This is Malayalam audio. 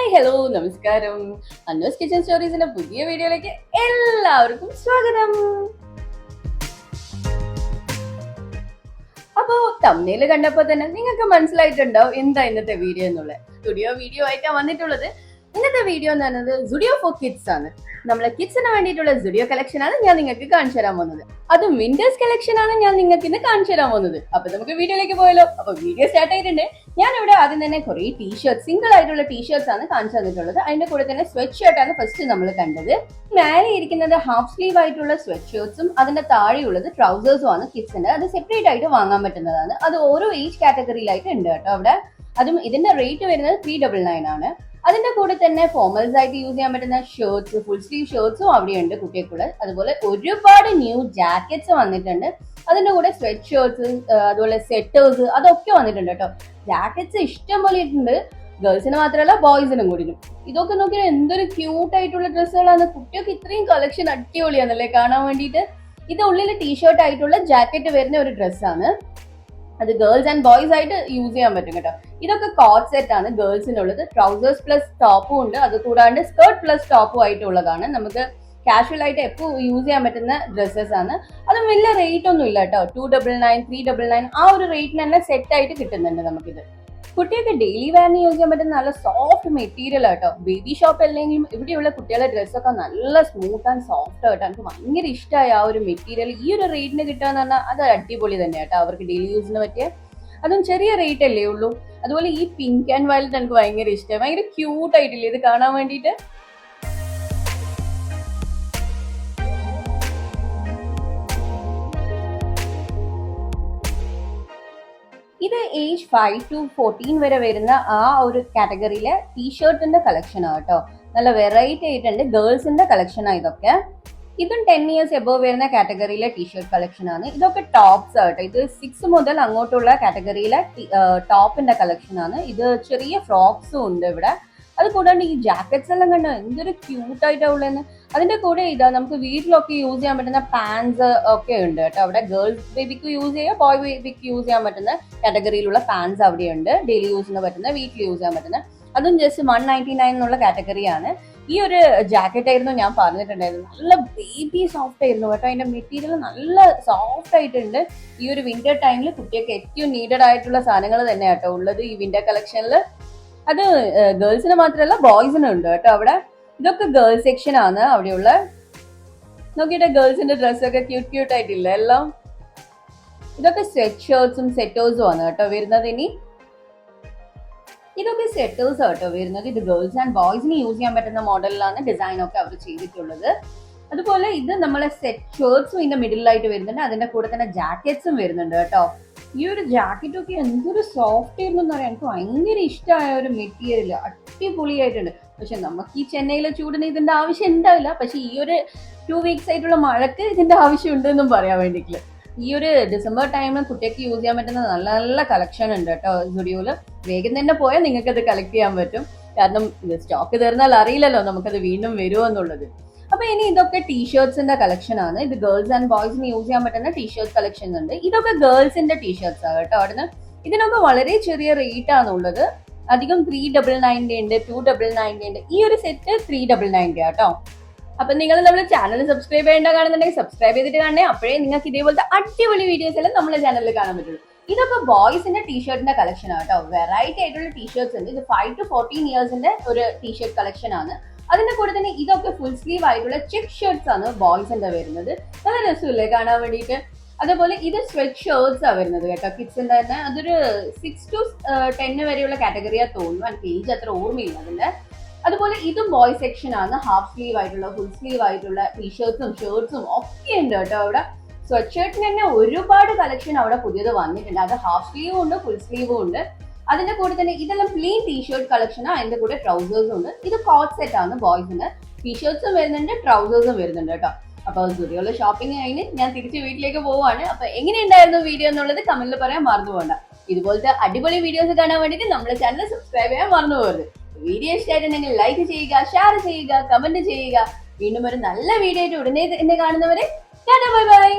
ഹായ് ഹലോ നമസ്കാരം. അന്നൂസ് കിച്ചൺ സ്റ്റോറീസിന്റെ പുതിയ വീഡിയോയിലേക്ക് എല്ലാവർക്കും സ്വാഗതം. അപ്പോ തമ്മില് കണ്ടപ്പോ തന്നെ നിങ്ങൾക്ക് മനസ്സിലായിട്ടുണ്ടാവും എന്താ ഇന്നത്തെ വീഡിയോ എന്നുള്ളത്. സ്റ്റുഡിയോ വീഡിയോ ആയിട്ടാണ് വന്നിട്ടുള്ളത്. ഇന്നത്തെ വീഡിയോ എന്ന് പറയുന്നത് സുഡിയോ ഫോർ കിഡ്സ് ആണ്. നമ്മളെ കിഡ്സിന് വേണ്ടിയിട്ടുള്ള സുഡിയോ കളക്ഷൻ ആണ് ഞാൻ നിങ്ങൾക്ക് കാണിച്ചു തരാൻ പോകുന്നത്. അതും വിന്റേഴ്സ് കളക്ഷൻ ആണ് ഞാൻ നിങ്ങൾക്ക് ഇന്ന് കാണിച്ചു തരാൻ പോകുന്നത്. അപ്പൊ നമുക്ക് വീഡിയോയിലേക്ക് പോയല്ലോ. അപ്പൊ വീഡിയോ സ്റ്റാർട്ട് ആയിട്ടുണ്ട്. ഞാൻ ഇവിടെ ആദ്യം തന്നെ കുറെ ടീഷർട്ട്, സിംഗിൾ ആയിട്ടുള്ള ടീഷർട്ട്സ് ആണ് കാണിച്ചു തന്നിട്ടുള്ളത്. അതിന്റെ കൂടെ തന്നെ സ്വെറ്റ് ഷർട്ട് ആണ് ഫസ്റ്റ് നമ്മൾ കണ്ടത്. മേലെ ഇരിക്കുന്നത് ഹാഫ് സ്ലീവ് ആയിട്ടുള്ള സ്വെറ്റ് ഷർട്ട്സും അതിന്റെ താഴെയുള്ളത് ട്രൗസേഴ്സും ആണ് കിഡ്സിന്റെ. അത് സെപ്പറേറ്റ് ആയിട്ട് വാങ്ങാൻ പറ്റുന്നതാണ്. അത് ഓരോ ഏജ് കാറ്റഗറിയിലായിട്ട് ഉണ്ട് കേട്ടോ അവിടെ. അതും ഇതിന്റെ റേറ്റ് വരുന്നത് 399 ആണ്. അതിന്റെ കൂടെ തന്നെ ഫോർമൽസ് ആയിട്ട് യൂസ് ചെയ്യാൻ പറ്റുന്ന ഷർട്ട്സ്, ഫുൾ സ്ലീവ് ഷർട്ട്സും അവിടെയുണ്ട് കുട്ടികൾക്കുള്ള. അതുപോലെ ഒരുപാട് ന്യൂ ജാക്കറ്റ്സ് വന്നിട്ടുണ്ട്. അതിന്റെ കൂടെ സ്വെറ്റ് ഷർട്ട്സ്, അതുപോലെ സെറ്റേഴ്സ് അതൊക്കെ വന്നിട്ടുണ്ട് കേട്ടോ. ജാക്കറ്റ്സ് ഇഷ്ടം പോലെ ഇട്ടുണ്ട്. ഗേൾസിന് മാത്രമല്ല ബോയ്സിനും കൂടി. ഇതൊക്കെ നോക്കിയാൽ എന്തൊരു ക്യൂട്ട് ആയിട്ടുള്ള ഡ്രസ്സുകളാണ്. കുട്ടികൾക്ക് ഇത്രയും കളക്ഷൻ അടിപൊളിയാണല്ലേ കാണാൻ വേണ്ടിയിട്ട്. ഇത് ഉള്ളിൽ ടീഷർട്ട് ആയിട്ടുള്ള ജാക്കറ്റ് വരുന്ന ഒരു ഡ്രസ്സാണ്. അത് ഗേൾസ് ആൻഡ് ബോയ്സ് ആയിട്ട് യൂസ് ചെയ്യാൻ പറ്റും കേട്ടോ. ഇതൊക്കെ കോട്ട് സെറ്റ് ആണ് ഗേൾസിനുള്ളത്. ട്രൗസേഴ്സ് പ്ലസ് ടോപ്പും ഉണ്ട്. അത് കൂടാണ്ട് സ്കേർട്ട് പ്ലസ് ടോപ്പും ആയിട്ടുള്ളതാണ്. നമുക്ക് കാഷ്വൽ ആയിട്ട് എപ്പോൾ യൂസ് ചെയ്യാൻ പറ്റുന്ന ഡ്രസ്സസ് ആണ്. അത് വലിയ റേറ്റ് ഒന്നും ഇല്ല കേട്ടോ. 299, 399 ആ ഒരു റേറ്റിന് തന്നെ സെറ്റ് ആയിട്ട് കിട്ടുന്നുണ്ട് നമുക്കിത്. കുട്ടികൾക്ക് ഡെയിലി വെയറിന് യൂസ് ചെയ്യാൻ പറ്റുന്ന നല്ല സോഫ്റ്റ് മെറ്റീരിയൽ ആട്ടോ. ബേബി ഷോപ്പ് അല്ലെങ്കിലും ഇവിടെയുള്ള കുട്ടികളുടെ ഡ്രസ്സൊക്കെ നല്ല സ്മൂത്ത് ആൻഡ് സോഫ്റ്റ് ആയിട്ടോ. എനിക്ക് ഭയങ്കര ഇഷ്ടമായ ആ ഒരു മെറ്റീരിയൽ ഈ ഒരു റേറ്റിന് കിട്ടുക എന്ന് പറഞ്ഞാൽ അത് അടിപൊളി തന്നെ കേട്ടോ. അവർക്ക് ഡെയിലി യൂസിന് പറ്റിയ, അതും ചെറിയ റേറ്റ് അല്ലേ ഉള്ളൂ. അതുപോലെ ഈ പിങ്ക് ആൻഡ് വയലറ്റ് എനിക്ക് ഭയങ്കര ഇഷ്ടമായി. ഭയങ്കര ക്യൂട്ട് ആയിട്ടില്ലേ ഇത് കാണാൻ വേണ്ടിയിട്ട്. ഇത് ഏജ് 5 to 14 വരെ വരുന്ന ആ ഒരു കാറ്റഗറിയിലെ ടീഷർട്ടിന്റെ കളക്ഷൻ ആണ് കേട്ടോ. നല്ല വെറൈറ്റി ആയിട്ടുണ്ട്. ഗേൾസിന്റെ കളക്ഷൻ ആണ് ഇതൊക്കെ. ഇതും 10 years എബോവ് വരുന്ന കാറ്റഗറിയിലെ ടീഷർട്ട് കളക്ഷൻ ആണ്. ഇതൊക്കെ ടോപ്സ് ആട്ടോ. ഇത് 6 മുതൽ അങ്ങോട്ടുള്ള കാറ്റഗറിയിലെ ടോപ്പിന്റെ കളക്ഷൻ ആണ്. ഇത് ചെറിയ ഫ്രോക്സും ഉണ്ട് ഇവിടെ. അത് കൂടാണ്ട് ഈ ജാക്കറ്റ്സ് എല്ലാം കണ്ടോ എന്തൊരു ക്യൂട്ടായിട്ടാ ഉള്ളതെന്ന്. അതിന്റെ കൂടെ ഇതാ നമുക്ക് വീട്ടിലൊക്കെ യൂസ് ചെയ്യാൻ പറ്റുന്ന പാൻസ് ഒക്കെ ഉണ്ട് കേട്ടോ. അവിടെ ഗേൾസ് ബേബിക്ക് യൂസ് ചെയ്യാം, ബോയ് ബേബിക്ക് യൂസ് ചെയ്യാൻ പറ്റുന്ന കാറ്റഗറിയിലുള്ള പാൻസ് അവിടെയുണ്ട്. ഡെയിലി യൂസിന് പറ്റുന്ന, വീട്ടിൽ യൂസ് ചെയ്യാൻ പറ്റുന്ന. അതും ജസ്റ്റ് 199 എന്നുള്ള കാറ്റഗറിയാണ്. ഈ ഒരു ജാക്കറ്റ് ആയിരുന്നു ഞാൻ പറഞ്ഞിട്ടുണ്ടായിരുന്നു. നല്ല ബേബി സോഫ്റ്റ് ആയിരുന്നു കേട്ടോ. അതിന്റെ മെറ്റീരിയൽ നല്ല സോഫ്റ്റ് ആയിട്ടുണ്ട്. ഈ ഒരു വിന്റർ ടൈമിൽ കുട്ടികൾക്ക് ഏറ്റവും നീഡഡ് ആയിട്ടുള്ള സാധനങ്ങൾ തന്നെ കേട്ടോ ഉള്ളത് ഈ വിന്റർ കളക്ഷനിൽ. അത് ഗേൾസിന് മാത്രമല്ല ബോയ്സിനും ഉണ്ട് കേട്ടോ അവിടെ. ഇതൊക്കെ ഗേൾസ് സെക്ഷൻ ആണ് അവിടെയുള്ള. നോക്കിയിട്ട് ഗേൾസിന്റെ ഡ്രസ്സൊക്കെ ക്യൂട്ട് ക്യൂട്ട് ആയിട്ടില്ല എല്ലാം. ഇതൊക്കെ സ്വെറ്റ് ഷർട്ട്സും സെറ്റേഴ്സും ആണ് കേട്ടോ വരുന്നത്. ഇനി ഇതൊക്കെ സെറ്റേഴ്സ് കേട്ടോ വരുന്നത്. ഇത് ഗേൾസ് ആൻഡ് ബോയ്സിന് യൂസ് ചെയ്യാൻ പറ്റുന്ന മോഡലിലാണ് ഡിസൈൻ ഒക്കെ അവർ ചെയ്തിട്ടുള്ളത്. അതുപോലെ ഇത് നമ്മളെ സെറ്റ് ഷർട്ട്സും ഇതിന്റെ മിഡിലായിട്ട് വരുന്നുണ്ട്. അതിന്റെ കൂടെ തന്നെ ജാക്കറ്റ്സും വരുന്നുണ്ട് കേട്ടോ. ഈ ഒരു ജാക്കറ്റ് ഒക്കെ എന്തൊരു സോഫ്റ്റ് ആയിരുന്നു എന്ന് പറയാം. എനിക്ക് ഭയങ്കര ഇഷ്ടമായ ഒരു മെറ്റീരിയൽ, അടിപൊളിയായിട്ടുണ്ട്. പക്ഷെ നമുക്ക് ഈ ചെന്നൈയിലെ ചൂടിന് ഇതിന്റെ ആവശ്യം ഉണ്ടാവില്ല. പക്ഷെ ഈ ഒരു 2 weeks ആയിട്ടുള്ള മഴക്ക് ഇതിന്റെ ആവശ്യം ഉണ്ട് എന്നും പറയാൻ വേണ്ടിയിട്ടില്ല. ഈ ഒരു ഡിസംബർ ടൈമിൽ കുട്ടികൾക്ക് യൂസ് ചെയ്യാൻ പറ്റുന്ന നല്ല നല്ല കളക്ഷൻ ഉണ്ട് കേട്ടോ സുഡിയോയില്. വേഗം തന്നെ പോയാൽ നിങ്ങൾക്ക് അത് കളക്ട് ചെയ്യാൻ പറ്റും. കാരണം സ്റ്റോക്ക് തീർന്നാൽ അറിയില്ലല്ലോ നമുക്കത് വീണ്ടും വരുമോ എന്നുള്ളത്. അപ്പൊ ഇനി ഇതൊക്കെ ടീഷർട്സിന്റെ കളക്ഷൻ ആണ്. ഇത് ഗേൾസ് ആൻഡ് ബോയ്സിന് യൂസ് ചെയ്യാൻ പറ്റുന്ന ടീഷർട്ട് കളക്ഷൻ ഉണ്ട്. ഇതൊക്കെ ഗേൾസിന്റെ ടീഷർട്സ് ആണ് കേട്ടോ. അവിടുന്ന് ഇതിനൊക്കെ വളരെ ചെറിയ റേറ്റ് ആണുള്ളത്. അധികം 399 ഉണ്ട്, 299 ഉണ്ട്. ഈ ഒരു സെറ്റ് 399 കേട്ടോ. അപ്പൊ നിങ്ങൾ നമ്മുടെ ചാനൽ സബ്സ്ക്രൈബ് ചെയ്യേണ്ട കാണുന്നുണ്ടെങ്കിൽ സബ്സ്ക്രൈബ് ചെയ്തിട്ട് കാണണേ. അപ്പോഴേ നിങ്ങൾക്ക് ഇതേപോലത്തെ അടിപൊളി വീഡിയോസ് എല്ലാം നമ്മുടെ ചാനലിൽ കാണാൻ പറ്റുള്ളൂ. ഇതൊക്കെ ബോയ്സിന്റെ ടീഷർട്ടിന്റെ കളക്ഷൻ ആണ് കേട്ടോ. വെറൈറ്റി ആയിട്ടുള്ള ടീഷർട്ട്സ് ഉണ്ട്. ഇത് 5 to 14 ഇയേഴ്സിന്റെ ഒരു ടീഷർട്ട് കളക്ഷൻ ആണ്. അതിന്റെ കൂടെ തന്നെ ഇതൊക്കെ ഫുൾ സ്ലീവ് ആയിട്ടുള്ള ചെക്ക് ഷർട്ട്സ് ആണ് ബോയ്സിന്റെ വരുന്നത്. നല്ല രസമില്ലേ കാണാൻ വേണ്ടിയിട്ട്. അതേപോലെ ഇത് സ്വെറ്റ് ഷർട്ട്സ് ആണ് വരുന്നത് കേട്ടോ കിഡ്സിന്റെ തന്നെ. അതൊരു 6 to 10 വരെയുള്ള കാറ്റഗറിയാ തോന്നുന്നു. എനിക്ക് ഏജ് അത്ര ഓർമ്മയില്ല അതിന്റെ. അതുപോലെ ഇതും ബോയ് സെക്ഷൻ ആണ്. ഹാഫ് സ്ലീവ് ആയിട്ടുള്ള, ഫുൾ സ്ലീവ് ആയിട്ടുള്ള ടീഷർട്ട്സും ഷർട്ട്സും ഒക്കെ ഉണ്ട് കേട്ടോ അവിടെ. സ്വെറ്റ് ഷർട്ടിന് തന്നെ ഒരുപാട് കളക്ഷൻ അവിടെ പുതിയത് വന്നിട്ടുണ്ട്. അത് ഹാഫ് സ്ലീവും ഉണ്ട്, ഫുൾ സ്ലീവും ഉണ്ട്. അതിന്റെ കൂടെ തന്നെ ഇതെല്ലാം പ്ലെയിൻ ടീഷർട്ട് കളക്ഷൻ ആണ്. അതിന്റെ കൂടെ ട്രൗസേഴ്സും ഉണ്ട്. ഇത് കോട്ട് സെറ്റ് ആണ് ബോയ്സിന്. ടീഷർട്ട്സും വരുന്നുണ്ട്, ട്രൗസേഴ്സും വരുന്നുണ്ട് കേട്ടോ. അപ്പൊ സുഡിയോയിലെ ഷോപ്പിംഗ് കഴിഞ്ഞ് ഞാൻ തിരിച്ച് വീട്ടിലേക്ക് പോവാണ്. അപ്പൊ എങ്ങനെയുണ്ടായിരുന്നു വീഡിയോ എന്നുള്ളത് കമന്റിൽ പറയാൻ മറന്നു പോകണ്ട. ഇതുപോലത്തെ അടിപൊളി വീഡിയോസ് കാണാൻ വേണ്ടിയിട്ട് നമ്മുടെ ചാനൽ സബ്സ്ക്രൈബ് ചെയ്യാൻ മറന്നു പോകരുത്. വീഡിയോ ഇഷ്ടമായിട്ടുണ്ടെങ്കിൽ ലൈക്ക് ചെയ്യുക, ഷെയർ ചെയ്യുക, കമന്റ് ചെയ്യുക. വീണ്ടും ഒരു നല്ല വീഡിയോ ആയിട്ട് ഉടനെ എന്നെ കാണുന്നവരെ ബൈ ബൈ.